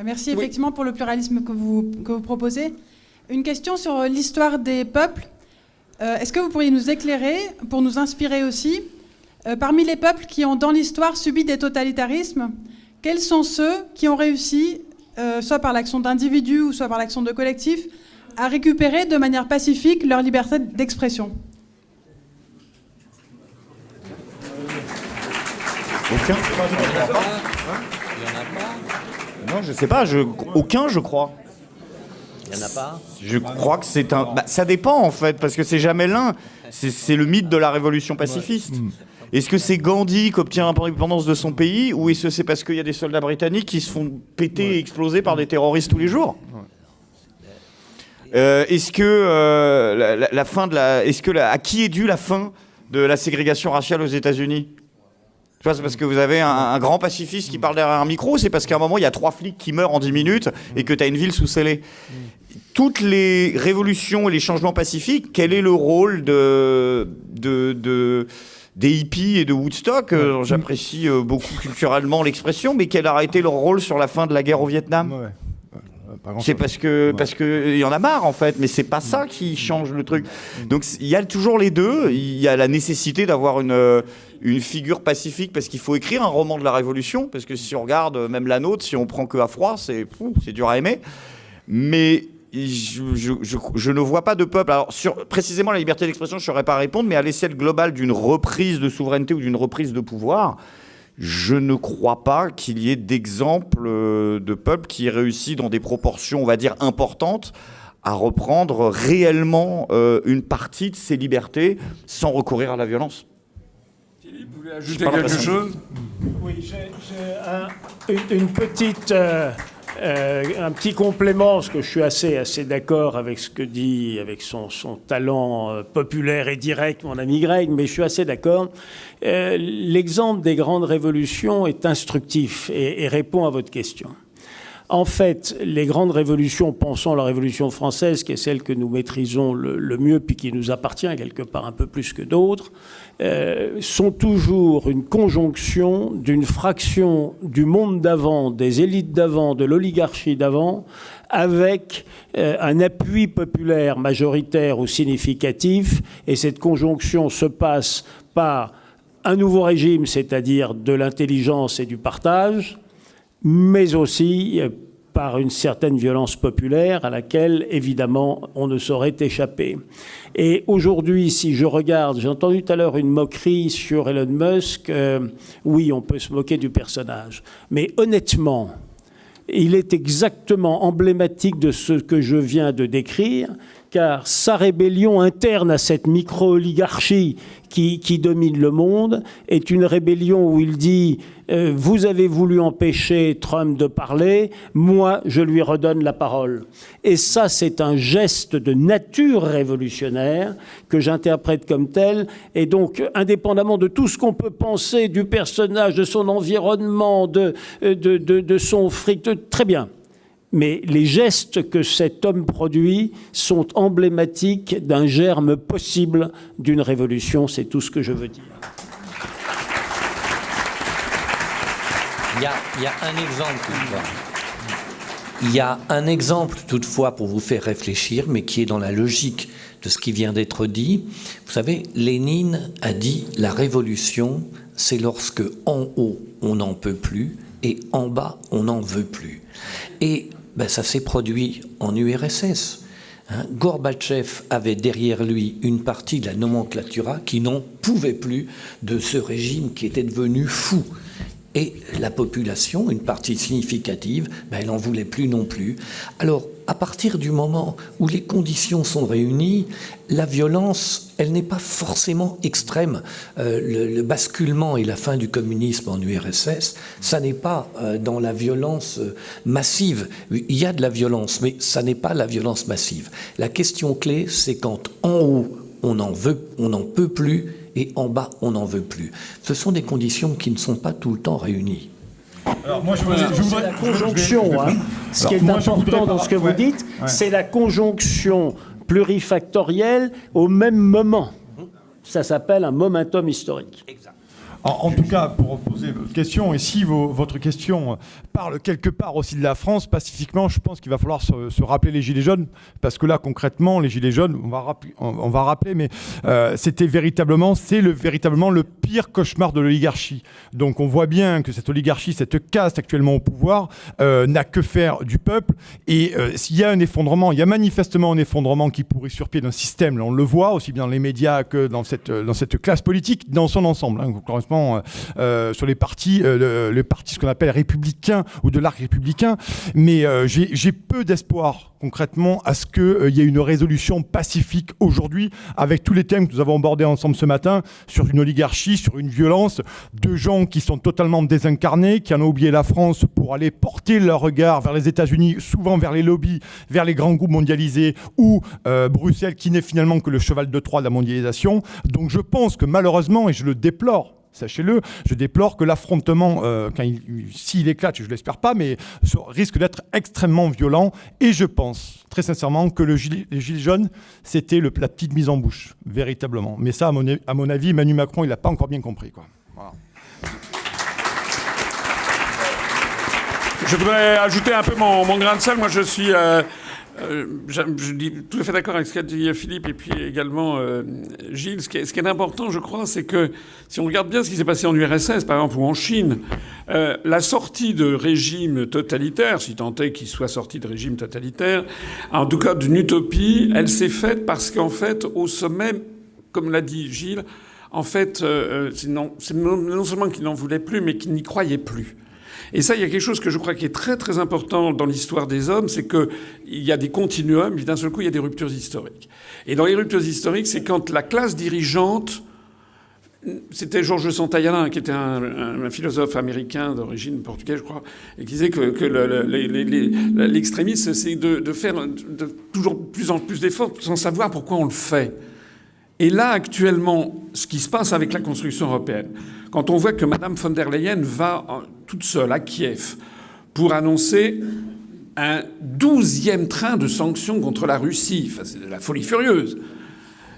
Merci effectivement pour le pluralisme que vous proposez. Une question sur l'histoire des peuples. Est-ce que vous pourriez nous éclairer, pour nous inspirer aussi, parmi les peuples qui ont dans l'histoire subi des totalitarismes, quels sont ceux qui ont réussi, soit par l'action d'individus ou soit par l'action de collectifs, à récupérer de manière pacifique leur liberté d'expression? Aucun. Il n'y en a pas. Non, je sais pas. Aucun, je crois. Il n'y en a pas. Je crois que c'est un... ça dépend, en fait, parce que c'est jamais l'un. C'est le mythe de la révolution pacifiste. Est-ce que c'est Gandhi qui obtient l'indépendance de son pays, ou est-ce que c'est parce qu'il y a des soldats britanniques qui se font péter et exploser par des terroristes tous les jours? Est-ce que la fin de la... à qui est due la fin de la ségrégation raciale aux États-Unis? C'est parce que vous avez un grand pacifiste qui parle derrière un micro, c'est parce qu'à un moment, il y a 3 flics qui meurent en 10 minutes et que tu as une ville sous scellée. Toutes les révolutions et les changements pacifiques, quel est le rôle des hippies et de Woodstock? J'apprécie beaucoup culturellement l'expression, mais quel a été leur rôle sur la fin de la guerre au Vietnam? C'est parce que il y en a marre, en fait, mais c'est pas ça qui change le truc. Donc il y a toujours les deux. Il y a la nécessité d'avoir une figure pacifique, parce qu'il faut écrire un roman de la Révolution, parce que si on regarde même la nôtre, si on prend que à froid, c'est dur à aimer. Mais je ne vois pas de peuple. Alors précisément la liberté d'expression, je ne saurais pas répondre, mais à l'échelle globale d'une reprise de souveraineté ou d'une reprise de pouvoir, je ne crois pas qu'il y ait d'exemples de peuples qui aient réussi dans des proportions, on va dire, importantes, à reprendre réellement une partie de ces libertés sans recourir à la violence. Philippe, vous voulez ajouter quelque chose? Oui, j'ai une petite... un petit complément, parce que je suis assez d'accord avec ce que dit, avec son talent populaire et direct, mon ami Greg, mais je suis assez d'accord. L'exemple des grandes révolutions est instructif et répond à votre question. En fait, les grandes révolutions, pensons à la Révolution française, qui est celle que nous maîtrisons le mieux, puis qui nous appartient quelque part un peu plus que d'autres, sont toujours une conjonction d'une fraction du monde d'avant, des élites d'avant, de l'oligarchie d'avant, avec un appui populaire majoritaire ou significatif, et cette conjonction se passe par un nouveau régime, c'est-à-dire de l'intelligence et du partage, mais aussi par une certaine violence populaire à laquelle, évidemment, on ne saurait échapper. Et aujourd'hui, si je regarde, j'ai entendu tout à l'heure une moquerie sur Elon Musk. Oui, on peut se moquer du personnage. Mais honnêtement, il est exactement emblématique de ce que je viens de décrire, car sa rébellion interne à cette micro-oligarchie qui domine le monde est une rébellion où il dit vous avez voulu empêcher Trump de parler, moi je lui redonne la parole. Et ça, c'est un geste de nature révolutionnaire que j'interprète comme tel. Et donc, indépendamment de tout ce qu'on peut penser du personnage, de son environnement, de son fric, très bien. Mais les gestes que cet homme produit sont emblématiques d'un germe possible d'une révolution. C'est tout ce que je veux dire. Il y a un exemple toutefois. Il y a un exemple toutefois pour vous faire réfléchir, mais qui est dans la logique de ce qui vient d'être dit. Vous savez, Lénine a dit la révolution, c'est lorsque en haut on n'en peut plus et en bas on n'en veut plus. Et ça s'est produit en URSS. Gorbatchev avait derrière lui une partie de la nomenclatura qui n'en pouvait plus de ce régime qui était devenu fou. Et la population, une partie significative, elle n'en voulait plus non plus. Alors, à partir du moment où les conditions sont réunies, la violence, elle n'est pas forcément extrême. Le basculement et la fin du communisme en URSS, ça n'est pas dans la violence massive. Il y a de la violence, mais ça n'est pas la violence massive. La question clé, c'est quand en haut, on n'en peut plus, et en bas, on n'en veut plus. Ce sont des conditions qui ne sont pas tout le temps réunies. Alors moi, je voudrais la conjonction. Ce qui est important dans ce que vous dites, c'est la conjonction plurifactorielle au même moment. Ça s'appelle un momentum historique. Exact. En tout cas, pour poser votre question, et si votre question parle quelque part aussi de la France, pacifiquement, je pense qu'il va falloir se rappeler les Gilets jaunes, parce que là, concrètement, les Gilets jaunes, on va rappeler, mais c'est véritablement le pire cauchemar de l'oligarchie. Donc on voit bien que cette oligarchie, cette caste actuellement au pouvoir, n'a que faire du peuple, et s'il y a un effondrement, il y a manifestement un effondrement qui pourrit sur pied d'un système, là on le voit, aussi bien dans les médias que dans cette classe politique, dans son ensemble, hein, sur les partis, ce qu'on appelle républicains ou de l'arc républicain. Mais j'ai peu d'espoir concrètement à ce qu'il y ait une résolution pacifique aujourd'hui avec tous les thèmes que nous avons abordés ensemble ce matin sur une oligarchie, sur une violence de gens qui sont totalement désincarnés, qui en ont oublié la France pour aller porter leur regard vers les États-Unis, souvent vers les lobbies, vers les grands groupes mondialisés ou Bruxelles qui n'est finalement que le cheval de Troie de la mondialisation. Donc je pense que malheureusement, et je le déplore, sachez-le, je déplore que l'affrontement, s'il éclate, je ne l'espère pas, mais risque d'être extrêmement violent. Et je pense, très sincèrement, que les Gilets jaunes, c'était la petite mise en bouche, véritablement. Mais ça, à mon avis, Emmanuel Macron, il n'a pas encore bien compris, quoi. Voilà. Je voudrais ajouter un peu mon grain de sel. Moi, je suis... je dis tout à fait d'accord avec ce qu'a dit Philippe et puis également Gilles. Ce qui est important, je crois, c'est que si on regarde bien ce qui s'est passé en URSS, par exemple, ou en Chine, la sortie de régime totalitaire, si tant est qu'il soit sorti de régime totalitaire, en tout cas d'une utopie, elle s'est faite parce qu'en fait, au sommet, comme l'a dit Gilles, en fait, c'est non seulement qu'ils n'en voulaient plus, mais qu'ils n'y croyaient plus. Et ça, il y a quelque chose que je crois qui est très très important dans l'histoire des hommes, c'est qu'il y a des continuums, et d'un seul coup, il y a des ruptures historiques. Et dans les ruptures historiques, c'est quand la classe dirigeante, c'était Georges Santayana, qui était un philosophe américain d'origine portugaise, je crois, et qui disait que l'extrémisme, c'est de faire toujours plus en plus d'efforts sans savoir pourquoi on le fait. Et là, actuellement, ce qui se passe avec la construction européenne, quand on voit que Mme von der Leyen va toute seule à Kiev pour annoncer un 12e train de sanctions contre la Russie, enfin, c'est de la folie furieuse.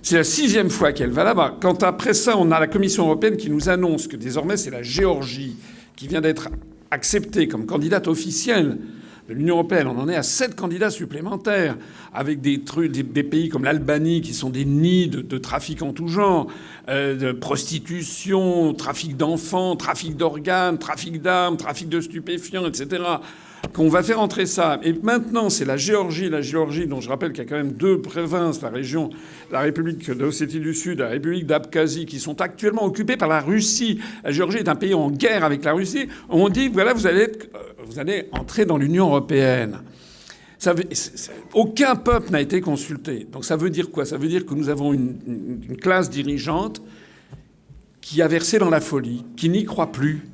C'est la 6e fois qu'elle va là-bas. Quand après ça, on a la Commission européenne qui nous annonce que désormais, c'est la Géorgie qui vient d'être acceptée comme candidate officielle de l'Union européenne. On en est à 7 candidats supplémentaires, avec des pays comme l'Albanie qui sont des nids de trafic en tout genre, de prostitution, trafic d'enfants, trafic d'organes, trafic d'armes, trafic de stupéfiants, etc. Qu'on va faire entrer ça. Et maintenant, c'est la Géorgie dont je rappelle qu'il y a quand même 2 provinces, la région, la République d'Ossétie du Sud, la République d'Abkhazie, qui sont actuellement occupées par la Russie. La Géorgie est un pays en guerre avec la Russie. On dit, voilà, vous allez entrer dans l'Union européenne. Aucun peuple n'a été consulté. Donc ça veut dire quoi? Ça veut dire que nous avons une classe dirigeante qui a versé dans la folie, qui n'y croit plus,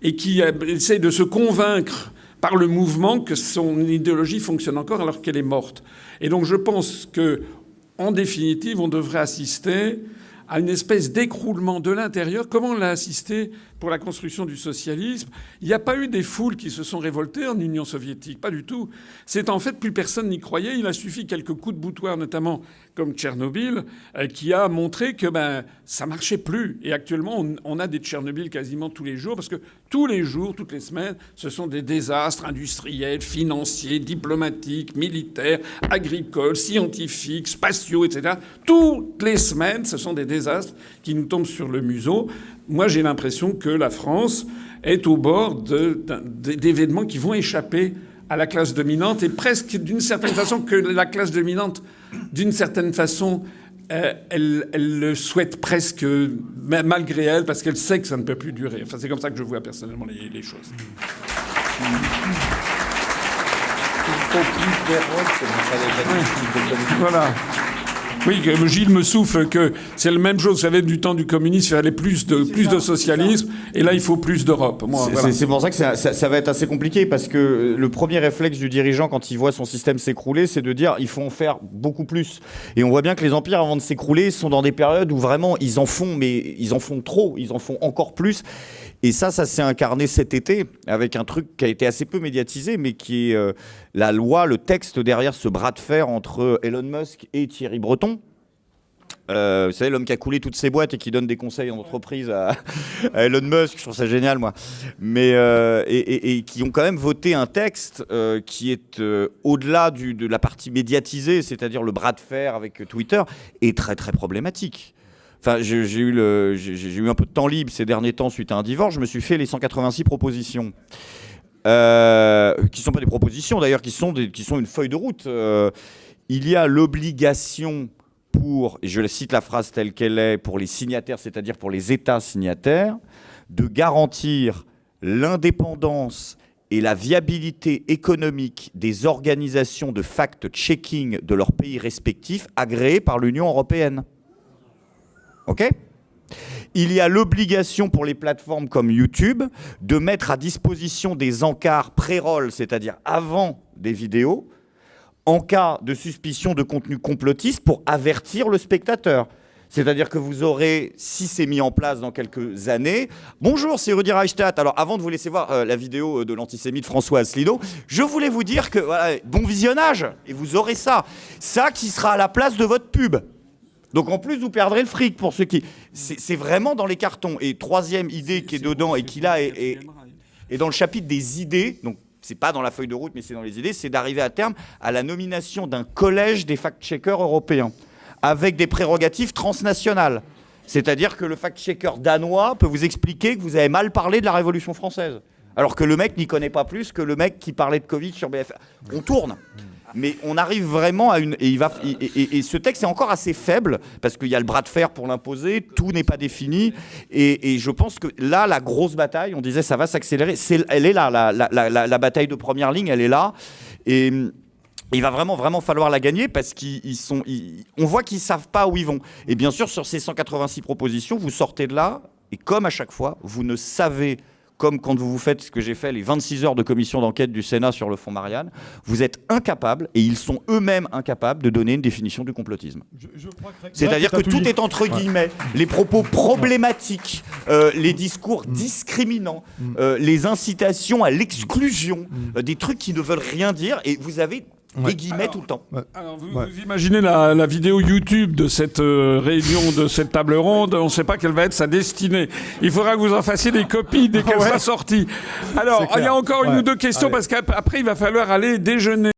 et qui essaie de se convaincre par le mouvement que son idéologie fonctionne encore alors qu'elle est morte. Et donc je pense que, en définitive, on devrait assister à une espèce d'écroulement de l'intérieur. Comment on l'a assisté pour la construction du socialisme? Il n'y a pas eu des foules qui se sont révoltées en Union soviétique, pas du tout. C'est en fait, plus personne n'y croyait. Il a suffi quelques coups de boutoir, notamment comme Tchernobyl, qui a montré que ça marchait plus. Et actuellement, on a des Tchernobyl quasiment tous les jours, parce que tous les jours, toutes les semaines, ce sont des désastres industriels, financiers, diplomatiques, militaires, agricoles, scientifiques, spatiaux, etc. Toutes les semaines, ce sont des désastres qui nous tombent sur le museau. Moi, j'ai l'impression que la France est au bord d'événements qui vont échapper à la classe dominante, et presque d'une certaine façon que la classe dominante, d'une certaine façon, elle le souhaite presque malgré elle, parce qu'elle sait que ça ne peut plus durer. Enfin, c'est comme ça que je vois personnellement les choses. Voilà. Oui, Gilles me souffle que c'est la même chose. Vous savez, du temps du communisme, il fallait plus de socialisme, et là, il faut plus d'Europe. C'est pour ça que ça va être assez compliqué, parce que le premier réflexe du dirigeant quand il voit son système s'écrouler, c'est de dire il faut en faire beaucoup plus. Et on voit bien que les empires, avant de s'écrouler, sont dans des périodes où vraiment ils en font trop, ils en font encore plus. Et ça s'est incarné cet été avec un truc qui a été assez peu médiatisé, mais qui est la loi, le texte derrière ce bras de fer entre Elon Musk et Thierry Breton, Vous savez, l'homme qui a coulé toutes ses boîtes et qui donne des conseils en entreprise à Elon Musk, je trouve ça génial, moi. Mais, et qui ont quand même voté un texte qui est au-delà de la partie médiatisée, c'est-à-dire le bras de fer avec Twitter, est très très problématique. Enfin, j'ai eu un peu de temps libre ces derniers temps suite à un divorce, je me suis fait les 186 propositions. Qui ne sont pas des propositions d'ailleurs, qui sont une feuille de route. Il y a l'obligation pour, et je cite la phrase telle qu'elle est, pour les signataires, c'est-à-dire pour les États signataires, de garantir l'indépendance et la viabilité économique des organisations de fact-checking de leurs pays respectifs agréées par l'Union européenne. OK ? Il y a l'obligation pour les plateformes comme YouTube de mettre à disposition des encarts pré-roll, c'est-à-dire avant des vidéos, en cas de suspicion de contenu complotiste pour avertir le spectateur. C'est-à-dire que vous aurez, si c'est mis en place dans quelques années, bonjour, c'est Rudi Reichstadt. Alors, avant de vous laisser voir la vidéo de l'antisémite François Asselineau, je voulais vous dire que, voilà, bon visionnage, et vous aurez ça. Ça qui sera à la place de votre pub. Donc, en plus, vous perdrez le fric pour ceux qui... C'est vraiment dans les cartons. Et troisième idée qui est dedans et qui, là, est dans le chapitre des idées, donc, c'est pas dans la feuille de route, mais c'est dans les idées, c'est d'arriver à terme à la nomination d'un collège des fact-checkers européens, avec des prérogatives transnationales. C'est-à-dire que le fact-checker danois peut vous expliquer que vous avez mal parlé de la Révolution française, alors que le mec n'y connaît pas plus que le mec qui parlait de Covid sur BFM. On tourne. Mais on arrive vraiment à une... Et ce texte est encore assez faible, parce qu'il y a le bras de fer pour l'imposer, tout n'est pas défini, et je pense que là, la grosse bataille, on disait ça va s'accélérer, elle est là, la bataille de première ligne, elle est là, et il va vraiment falloir la gagner, parce on voit qu'ils ne savent pas où ils vont. Et bien sûr, sur ces 186 propositions, vous sortez de là, et comme à chaque fois, vous ne savez... Comme quand vous faites ce que j'ai fait, les 26 heures de commission d'enquête du Sénat sur le fonds Marianne, vous êtes incapables, et ils sont eux-mêmes incapables, de donner une définition du complotisme. C'est-à-dire que tout est entre guillemets, les propos problématiques, les discours discriminants, les incitations à l'exclusion, des trucs qui ne veulent rien dire, et vous avez... des guillemets tout le temps. Alors vous imaginez la vidéo YouTube de cette réunion, de cette table ronde, on ne sait pas quelle va être sa destinée. Il faudra que vous en fassiez des copies dès qu'elle sera sortie. Alors, il y a encore une ou deux questions, parce qu'après, il va falloir aller déjeuner.